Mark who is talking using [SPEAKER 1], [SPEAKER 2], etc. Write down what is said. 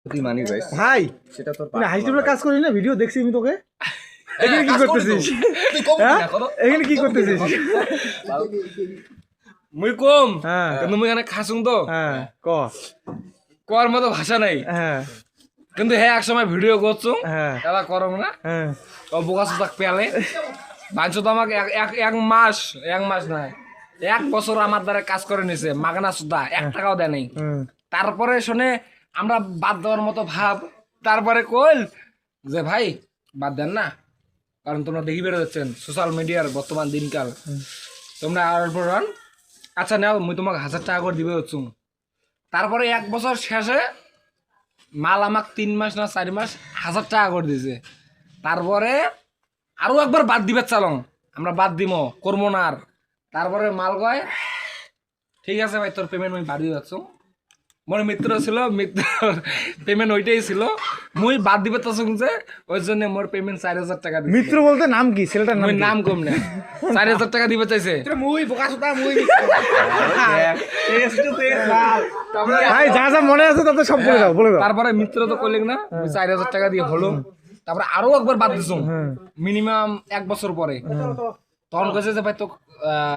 [SPEAKER 1] তুই মানি ভাই
[SPEAKER 2] ভাই
[SPEAKER 1] সেটা তোর
[SPEAKER 2] তুই হাইস্টেবলে কাজ করিস না? ভিডিও দেখছি আমি তোকে। এখানে কি করতেছিস?
[SPEAKER 1] তুই কম
[SPEAKER 2] হ্যাঁ?
[SPEAKER 1] না করো
[SPEAKER 2] এখানে কি করতেছিস?
[SPEAKER 3] মুই কম
[SPEAKER 2] হ্যাঁ
[SPEAKER 3] কিন্তু মুই এখানে খাসুং তো
[SPEAKER 2] হ্যাঁ ক
[SPEAKER 3] কর মতো ভাষা নাই
[SPEAKER 2] হ্যাঁ
[SPEAKER 3] কিন্তু হ্যাঁ এক সময় ভিডিও করছো
[SPEAKER 2] হ্যাঁ
[SPEAKER 3] এলা করম না
[SPEAKER 2] হ্যাঁ
[SPEAKER 3] ও বোকা সুতাক পেলে বাঞ্ছো তো আমাকে এক মাস নাই 1 বছর আমার দ্বারা কাজ করে নিছে মাগনা সুদা 1 টাকাও দেয় নাই
[SPEAKER 2] হুম
[SPEAKER 3] তারপরে শুনে আমরা বাদ দেওয়ার মতো ভাব তারপরে কইল যে ভাই বাদ দেন না কারণ তোমরা দেখি বেরো যাচ্ছেন সোশ্যাল মিডিয়ার বর্তমান দিনকাল তোমরা আর রান আচ্ছা নাও মুই তোমাকে 1000 টাকা করে দিবে হচ্ছুম তারপরে 1 বছর শেষে মাল আমাক 3 মাস না 4 মাস 1000 টাকা করে দিছে তারপরে আরো একবার বাদ দিবে চালং আমরা বাদ দিমো করবো না আর তারপরে মাল কয় ঠিক আছে ভাই তোর পেমেন্ট আমি বাড়িয়ে যাচ্ছ মোর মিত্র ছিল মিত্রর পেমেন্ট ওইটাই ছিল মুই বাদ দিবে তো শুনছে ওই জন্য মোর পেমেন্ট 4000 টাকা দিছে
[SPEAKER 2] মিত্র বলতে নাম কি? ছেলেটার নাম
[SPEAKER 3] মুই
[SPEAKER 2] কি?
[SPEAKER 3] নাম কম না 4000 টাকা দিবে চাইছে
[SPEAKER 2] মুই বোকা সুতা মুই
[SPEAKER 3] তারপরে
[SPEAKER 2] ভাই যা যা মনে আছে তত সব বলে দাও বলে দাও।
[SPEAKER 3] তারপরে মিত্র তো কইলেন না 4000 টাকা দিয়ে হলো তারপরে আরো একবার বাদ দিছো মিনিমাম 1 বছর পরে তখন কইছে যে ভাই তো